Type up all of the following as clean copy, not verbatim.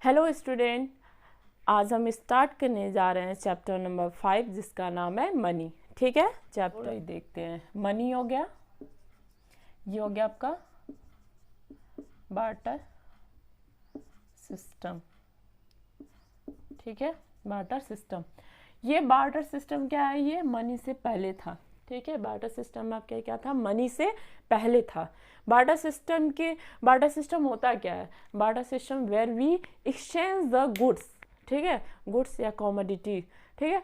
Hello student, आज हम start करने जा रहे हैं चैप्टर नंबर 5 जिसका नाम है मनी। ठीक है, चैप्टर ही देखते हैं। मनी हो गया, ये हो गया आपका बार्टर सिस्टम। ठीक है, बार्टर सिस्टम। ये बार्टर सिस्टम क्या है, ये मनी से पहले था। ठीक है, बार्टर सिस्टम में आपका क्या था, मनी से पहले था। बार्टर सिस्टम होता क्या है, barter system where we exchange the goods. ठीक है, गुड्स या कॉमोडिटी। ठीक है,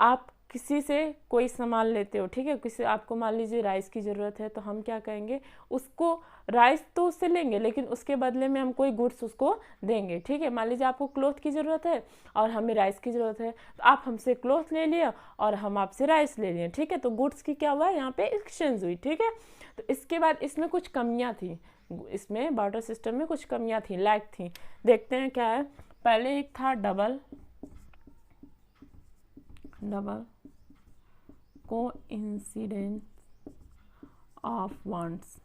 आप किसी से कोई सामान लेते हो, ठीक है, किसी आपको मान लीजिए राइस की ज़रूरत है, तो हम क्या कहेंगे, उसको राइस तो उससे लेंगे लेकिन उसके बदले में हम कोई गुड्स उसको देंगे। ठीक है, मान लीजिए आपको क्लॉथ की ज़रूरत है और हमें राइस की ज़रूरत है, तो आप हमसे क्लॉथ ले लिया और हम आपसे राइस ले लिए। ठीक है, तो गुड्स की क्या हुआ, यहाँ पे एक्सचेंज हुई। ठीक है, तो इसके बाद इसमें कुछ कमियाँ थी, इसमें बार्टर सिस्टम में कुछ कमियाँ थी, लैक थी। देखते हैं क्या है। पहले एक था डबल कोइंसिडेंस ऑफ वांट्स।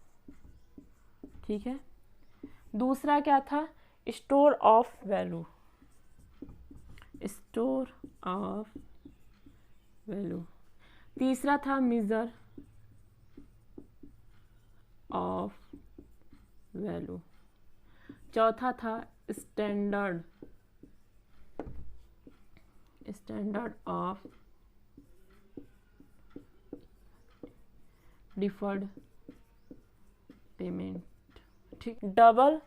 ठीक है, दूसरा क्या था, स्टोर ऑफ वैल्यू। तीसरा था मेजर ऑफ वैल्यू। चौथा था स्टैंडर्ड ऑफ डिफर्ड पेमेंट। ठीक, डबल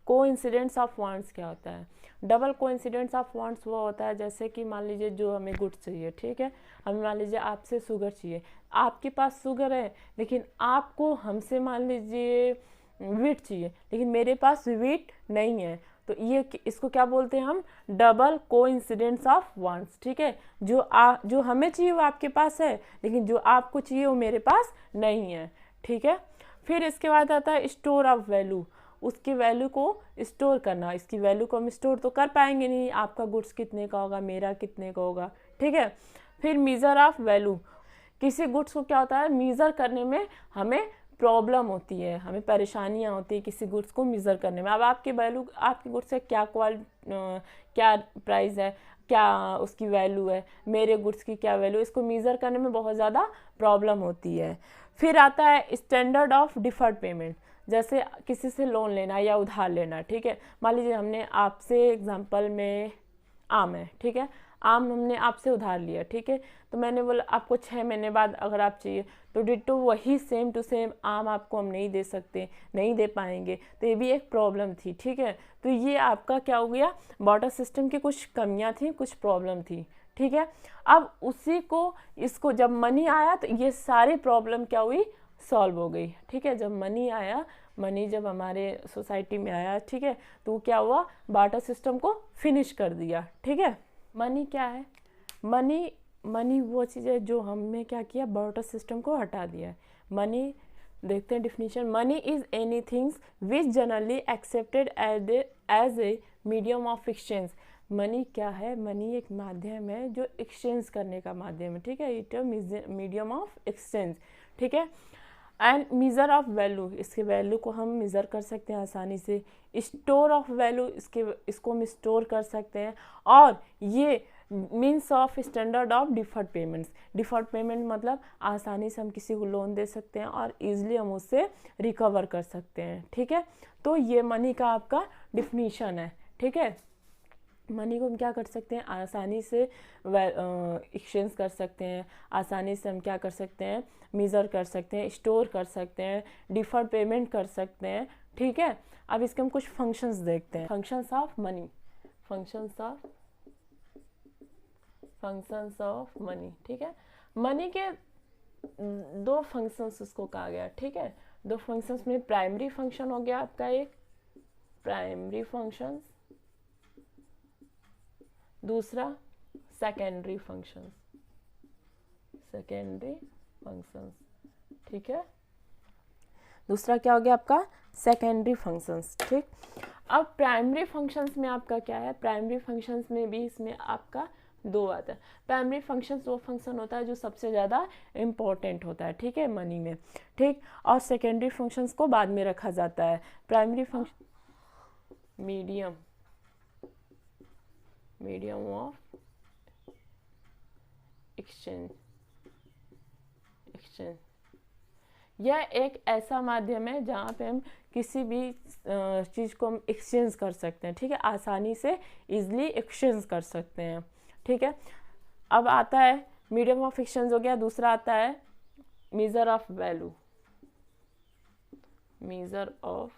कोइंसिडेंस ऑफ वांट्स क्या होता है, डबल कोइंसिडेंस ऑफ वांट्स वो होता है जैसे कि मान लीजिए जो हमें गुड्स चाहिए। ठीक है, हमें मान लीजिए आपसे शुगर चाहिए, आपके पास शुगर है लेकिन आपको हमसे मान लीजिए वीट चाहिए लेकिन मेरे पास वीट नहीं है, तो ये इसको क्या बोलते हैं हम, डबल कोइंसिडेंस ऑफ वांट्स। ठीक है, जो हमें चाहिए वो आपके पास है लेकिन जो आपको चाहिए वो मेरे पास नहीं है। ठीक है, फिर इसके बाद आता है स्टोर ऑफ वैल्यू। उसकी वैल्यू को स्टोर करना, इसकी वैल्यू को हम स्टोर तो कर पाएंगे नहीं, आपका गुड्स कितने का होगा, मेरा कितने का होगा। ठीक है, फिर मेजर ऑफ वैल्यू। किसी गुड्स को क्या होता है, मेजर करने में हमें प्रॉब्लम होती है, हमें परेशानियां होती है किसी गुड्स को मेजर करने में। अब आपके गुड्स का क्या प्राइस है, क्या उसकी वैल्यू है, मेरे गुड्स की क्या वैल्यू, इसको मेजर करने में बहुत ज़्यादा प्रॉब्लम होती है। फिर आता है स्टैंडर्ड ऑफ डिफर्ड पेमेंट, जैसे किसी से लोन लेना या उधार लेना। ठीक है, मान लीजिए हमने आपसे एग्जांपल में आम है, ठीक है, आम हमने आपसे उधार लिया। ठीक है, तो मैंने बोला आपको 6 महीने बाद अगर आप चाहिए तो डिट्टो वही सेम टू सेम आम आपको हम नहीं दे सकते, नहीं दे पाएंगे, तो ये भी एक प्रॉब्लम थी। ठीक है, तो ये आपका क्या हो गया, बार्टर सिस्टम की कुछ कमियां थी, कुछ प्रॉब्लम थी। ठीक है, अब इसको जब मनी आया तो ये सारी प्रॉब्लम क्या हुई, सॉल्व हो गई। ठीक है, जब मनी आया, मनी जब हमारे सोसाइटी में आया, ठीक है, तो क्या हुआ, बार्टर सिस्टम को फिनिश कर दिया। ठीक है, मनी क्या है, मनी वो चीज़ है जो हमने क्या किया, बार्टर सिस्टम को हटा दिया है। मनी देखते हैं definition, money is any things which generally accepted as a medium of exchange. Money क्या है, मनी एक माध्यम है जो एक्सचेंज करने का माध्यम है। ठीक है, इट मीडियम ऑफ एक्सचेंज। ठीक है, एंड मेजर ऑफ वैल्यू, इसके वैल्यू को हम मेज़र कर सकते हैं आसानी से। स्टोर ऑफ वैल्यू, इसको हम स्टोर कर सकते हैं। और ये means of standard of deferred payments. Deferred payment मतलब आसानी से हम किसी को लोन दे सकते हैं और इजीली हम उससे रिकवर कर सकते हैं। ठीक है, तो ये मनी का आपका डिफिनीशन है। ठीक है, मनी को हम क्या कर सकते हैं, आसानी से एक्सचेंज कर सकते हैं, आसानी से हम क्या कर सकते हैं, मेज़र कर सकते हैं, स्टोर कर सकते हैं, डिफर्ड पेमेंट कर सकते हैं। ठीक है, अब इसके हम कुछ फंक्शंस देखते हैं। Functions of money, functions of money. ठीक है, मनी के दो फंक्शंस उसको कहा गया। ठीक है, दो फंक्शंस में प्राइमरी फंक्शन हो गया आपका, एक प्राइमरी फंक्शंस, दूसरा सेकेंडरी फंक्शंस। ठीक है, दूसरा क्या हो गया आपका, सेकेंडरी फंक्शंस। ठीक, अब प्राइमरी फंक्शंस में आपका क्या है, प्राइमरी फंक्शंस में भी इसमें आपका दो आता है। प्राइमरी फंक्शंस वो फंक्शन होता है जो सबसे ज़्यादा इम्पोर्टेंट होता है। ठीक है, मनी में। ठीक, और सेकेंडरी फंक्शंस को बाद में रखा जाता है। Primary function medium medium of exchange. यह एक ऐसा माध्यम है जहाँ पे हम किसी भी चीज़ को हम एक्सचेंज कर सकते हैं, ठीक है, आसानी से इजली एक्सचेंज कर सकते हैं, ठीक है। अब आता है मीडियम ऑफ एक्सचेंज हो गया, दूसरा आता है major of value. Measure of,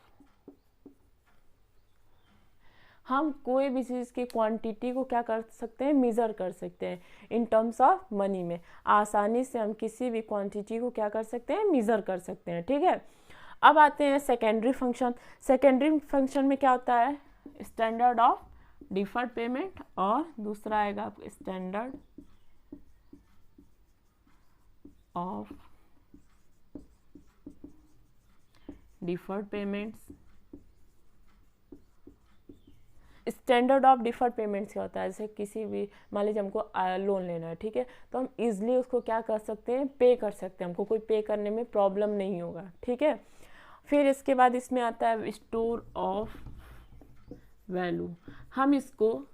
हम कोई भी चीज़ की क्वांटिटी को क्या कर सकते हैं, मेज़र कर सकते हैं इन टर्म्स ऑफ मनी में। आसानी से हम किसी भी क्वांटिटी को क्या कर सकते हैं, मेज़र कर सकते हैं, ठीक है। अब आते हैं सेकेंडरी फंक्शन। सेकेंडरी फंक्शन में क्या होता है, स्टैंडर्ड ऑफ डिफर्ड पेमेंट, और दूसरा आएगा standard of deferred payments. Standard of deferred payments क्या होता है, जैसे किसी भी, मान लीजिए हमको लोन लेना है, ठीक है, तो हम इजीली उसको क्या कर सकते हैं, पे कर सकते हैं, हमको कोई पे करने में प्रॉब्लम नहीं होगा, ठीक है। फिर इसके बाद इसमें आता है स्टोर ऑफ वैल्यू। हम इसको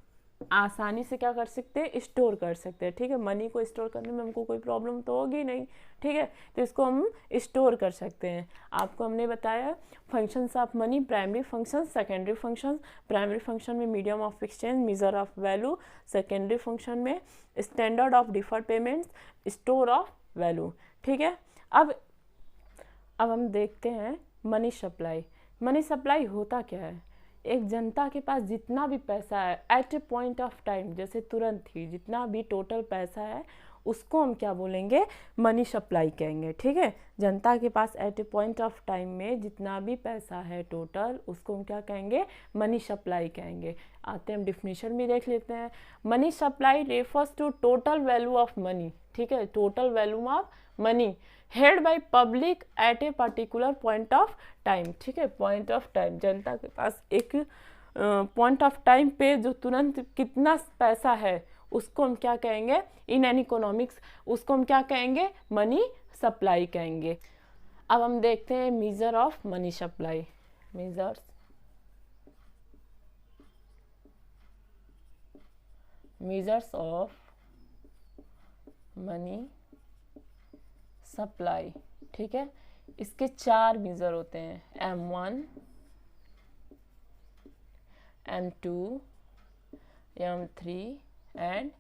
आसानी से क्या कर सकते हैं, स्टोर कर सकते हैं, ठीक है। मनी को स्टोर करने में हमको कोई प्रॉब्लम तो होगी नहीं, ठीक है, तो इसको हम स्टोर कर सकते हैं। आपको हमने बताया functions of money, primary function, secondary function. Primary function में medium of exchange, measure of value. Secondary function में standard of deferred payments, store of value, ठीक है। अब हम देखते हैं मनी सप्लाई। मनी सप्लाई होता क्या है, एक जनता के पास जितना भी पैसा है at a point of time, जैसे तुरंत ही जितना भी टोटल पैसा है उसको हम क्या बोलेंगे, मनी सप्लाई कहेंगे, ठीक है। जनता के पास at a point of time में जितना भी पैसा है टोटल, उसको हम क्या कहेंगे, मनी सप्लाई कहेंगे। आते हैं हम डिफिनीशन भी देख लेते हैं। Money supply refers to total value of money, ठीक है, total value of money held by public at a particular point of time, ठीक है। पॉइंट ऑफ टाइम, जनता के पास एक पॉइंट ऑफ टाइम पे जो तुरंत कितना पैसा है उसको हम क्या कहेंगे, इन एन इकोनॉमिक्स उसको हम क्या कहेंगे, मनी सप्लाई कहेंगे। अब हम देखते हैं measure of money supply. Measures of money supply, ठीक है। इसके 4 मेजर होते हैं, M1, M2, M3 and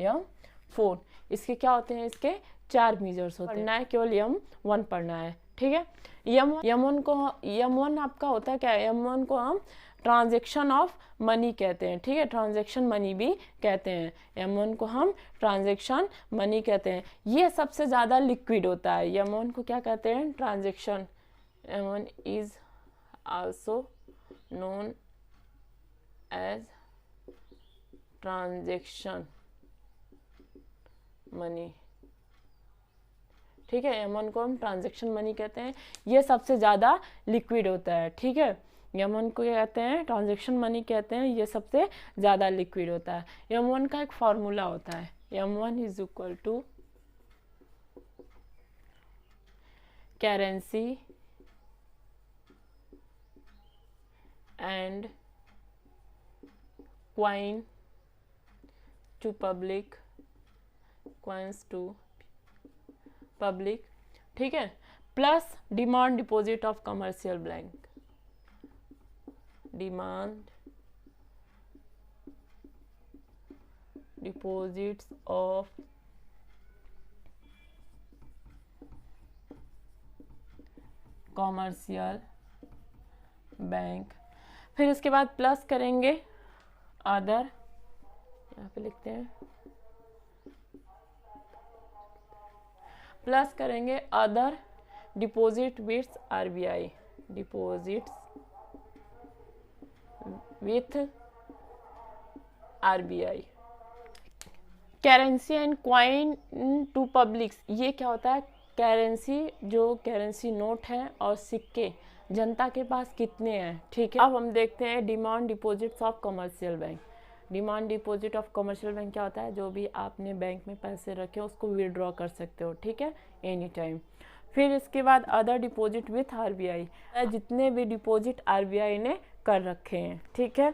M4। इसके क्या होते हैं, इसके 4 मेजर्स होते हैं। पढ़ना है केवल M1 पढ़ना है, ठीक है। M1 आपका होता है क्या, M1 को हम ट्रांजैक्शन ऑफ मनी कहते हैं, ठीक है, ट्रांजैक्शन मनी भी कहते हैं। M1 को हम ट्रांजैक्शन मनी कहते हैं। ये सबसे ज़्यादा लिक्विड होता है। M1 को क्या कहते हैं, transaction. M1 is also known as transaction money, ठीक है। M1 को हम ट्रांजैक्शन मनी कहते हैं। ये सबसे ज़्यादा लिक्विड होता है, ठीक है। M1 को कहते हैं ट्रांजैक्शन मनी कहते हैं, ये सबसे ज़्यादा लिक्विड होता है। M1 का एक फॉर्मूला होता है, M1 is equal to currency and coin to public, coins to public, ठीक है, plus demand deposit of commercial bank. Demand deposits of commercial bank. फिर इसके बाद प्लस करेंगे अदर, यहाँ पे लिखते हैं प्लस करेंगे other deposit with RBI, deposits with RBI। Currency and coin to publics, ये क्या होता है, करेंसी, जो करेंसी नोट है और सिक्के जनता के पास कितने हैं, ठीक है। अब हम देखते हैं demand deposits of commercial bank. Demand deposit of commercial bank क्या होता है, जो भी आपने बैंक में पैसे रखे उसको विड्रॉ कर सकते हो, ठीक है, एनी टाइम। फिर इसके बाद अदर डिपॉजिट विथ RBI, जितने भी डिपॉजिट RBI ने कर रखे हैं, ठीक है।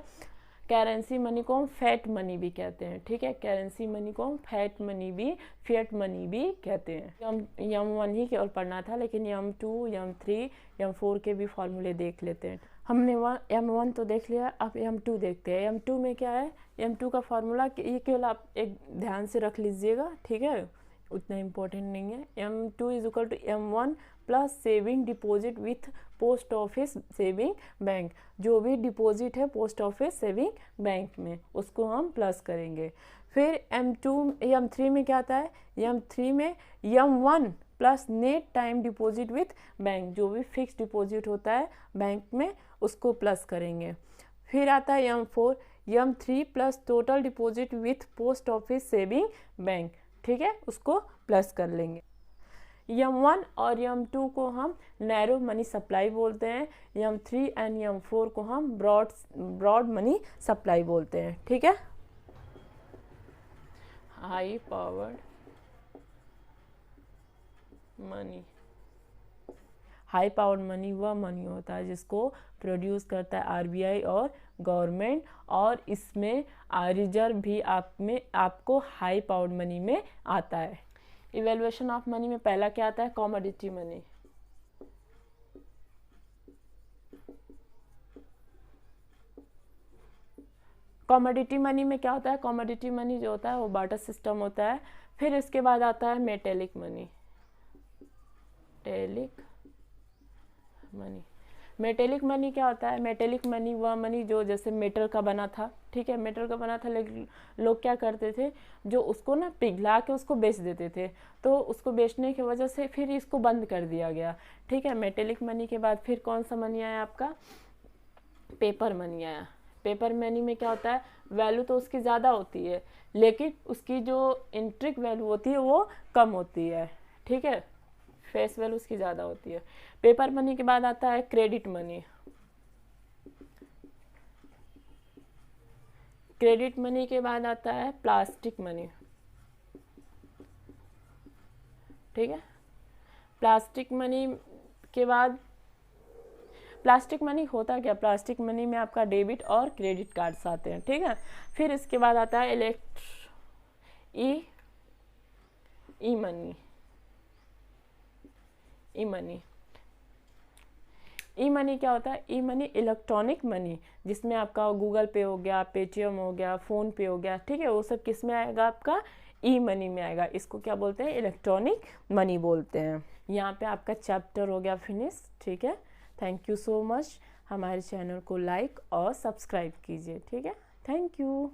करेंसी मनी को हम फैट मनी भी कहते हैं, ठीक है। करेंसी मनी को हम फैट मनी भी, फिएट मनी भी कहते हैं। यम 1 ही केवल पढ़ना था, लेकिन यम 2, यम 3, यम 4 के भी फॉर्मूले देख लेते हैं। हमने यम 1 तो देख लिया, अब यम 2 देखते हैं। यम 2 में क्या है, यम 2 का फॉर्मूला ये केवल आप एक ध्यान से रख लीजिएगा, ठीक है, उतना इम्पोर्टेंट नहीं है। M 2 is equal to M 1 plus saving deposit with post office saving bank. जो भी डिपॉजिट है पोस्ट ऑफिस सेविंग बैंक में, उसको हम प्लस करेंगे। फिर यम 3 में क्या आता है, यम 3 में यम 1 plus net time deposit with bank. जो भी फिक्स डिपॉजिट होता है बैंक में, उसको प्लस करेंगे। फिर आता है यम 3 plus total deposit with post office saving bank, ठीक है, उसको प्लस कर लेंगे। यम 1 और यम 2 को हम नैरो मनी सप्लाई बोलते हैं। यम 3 एंड यम 4 को हम ब्रॉड मनी सप्लाई बोलते हैं, ठीक है। High powered money, high powered money वह मनी होता है जिसको प्रोड्यूस करता है आरबीआई और गवर्नमेंट, और इसमें रिजर्व भी आपको हाई पावर्ड मनी में आता है। इवेल्युएशन ऑफ मनी में पहला क्या आता है, कमोडिटी मनी। कमोडिटी मनी में क्या होता है, कमोडिटी मनी जो होता है वो बार्टर सिस्टम होता है। फिर इसके बाद आता है मेटेलिक मनी। मेटेलिक मनी क्या होता है, मेटेलिक मनी वह मनी जो जैसे मेटल का बना था, ठीक है, मेटल का बना था, लेकिन लोग क्या करते थे, जो उसको ना पिघला के उसको बेच देते थे, तो उसको बेचने की वजह से फिर इसको बंद कर दिया गया, ठीक है। मेटेलिक मनी के बाद फिर कौन सा मनी आया आपका, पेपर मनी आया। पेपर मनी में क्या होता है, वैल्यू तो उसकी ज़्यादा होती है, लेकिन उसकी जो इंट्रिक वैल्यू होती है वो कम होती है, ठीक है, फेस वैल्यू उसकी ज़्यादा होती है। पेपर मनी के बाद आता है क्रेडिट मनी। क्रेडिट मनी के बाद आता है प्लास्टिक मनी, ठीक है। प्लास्टिक मनी के बाद, प्लास्टिक मनी होता क्या, प्लास्टिक मनी में आपका डेबिट और क्रेडिट कार्ड्स आते हैं, ठीक है। फिर इसके बाद आता है ई मनी। ई मनी क्या होता है, ई मनी इलेक्ट्रॉनिक मनी, जिसमें आपका गूगल पे हो गया, पेटीएम हो गया, फोन पे हो गया, ठीक है, वो सब किस में आएगा, आपका ई मनी में आएगा। इसको क्या बोलते हैं, इलेक्ट्रॉनिक मनी बोलते हैं। यहाँ पे आपका चैप्टर हो गया फिनिश, ठीक है। Thank you so much. हमारे चैनल को लाइक और सब्सक्राइब कीजिए, ठीक है। Thank you.